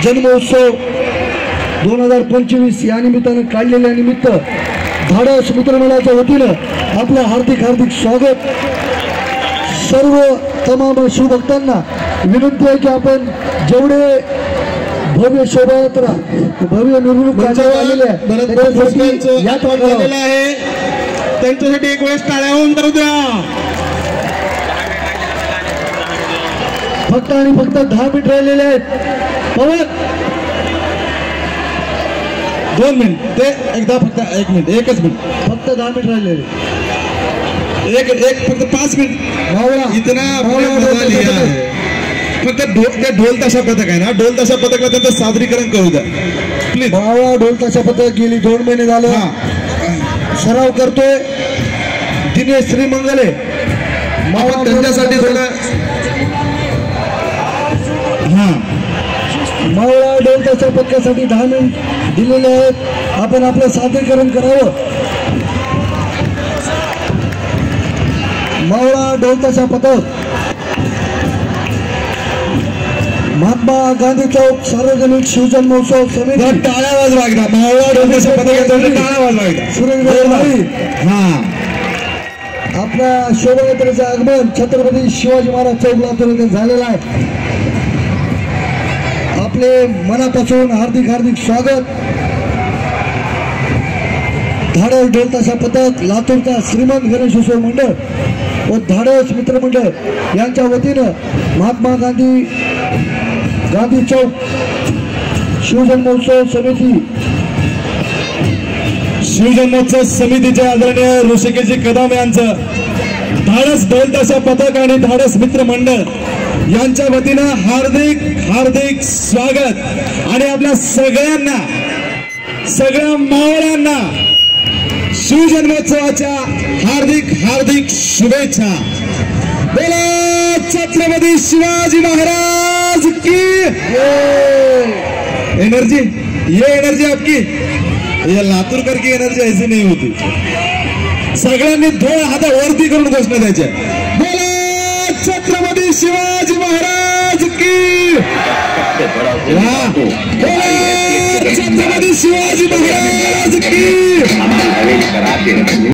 जन्मोत्सव 2025 या निमित्तानं काढलेल्या निमित्त धाडस मित्रमंडळाच्या वतीनं आपलं हार्दिक हार्दिक स्वागत। सर्व तमाम शिवभक्तांना विनंती आहे की आपण जेवढे भव्य शोभायात्रा भव्य मिरवणूक काढण्यात आलेल्या आहे त्यांच्यासाठी एक वेळेस टाळ्या होऊन करू द्या। फक्त आणि फक्त 10 मिनिट राहिलेले आहेत। पवन 2 मिनिट ते एकदा फक्त 1 मिनिट एकच मिनिट फक्त 10 मिनिट राहिलेले एक फक्त 5 मिनिट मावळा इतना मजा लिया है। फक्त ते ढोल ताशा पथक आहे ना, ढोल ताशा पथकला त्यांचं सादरीकरण करू द्या प्लीज। मावळा ढोल ताशा पथक गेली 2 महिने झाले सराव करतोय। दिनेश श्रीमंगले मावळा त्यांच्यासाठी थोडं मावळा ढोल ताशा पथकासाठी 10 मिनिट दिलेले आहेत। आपण आपलं सादरीकरण करावं। मावळा ढोल ताशा पथक महात्मा गांधी चौक सार्वजनिक शिवजन्म महोत्सव समिती टाळ्या वाजवा एकदा। मावळा ढोल ताशा पथकासाठी टाळ्या वाजवा एकदा। सुरेश आपल्या शोभायात्रेचं आगमन छत्रपती शिवाजी महाराज चौक लातूर येथे झालेलं आहे। आपले मनापासून हार्दिक हार्दिक स्वागत। धाडस ढोल ताशा पथक लातूरचा श्रीमंत गणेश उत्सव मंडळ व धाडस मित्रमंडळ यांच्या वतीनं महात्मा गांधी चौक शिवजन्मोत्सव समिती शिवजन्मोत्सव समितीचे आदरणीय ऋषिकेशजी कदम यांचं धाडस ढोल ताशा पथक आणि धाडस मित्र मंडळ यांच्या वतीनं हार्दिक हार्दिक स्वागत। आणि आपल्या सगळ्यांना सगळ्या मावळ्यांना शिवजन्मोत्सवाच्या हार्दिक हार्दिक शुभेच्छा। बोला छत्रपती शिवाजी महाराज की एनर्जी, ये एनर्जी आपकी, ये लातूरकर की एनर्जी ऐसी नहीं होती। सगळ्यांनी 2 हात वरती करून घोषणा द्यायच्या। बोला छत्रपती शिवाजी महाराज की, बोला छत्रपती शिवाजी महाराज की।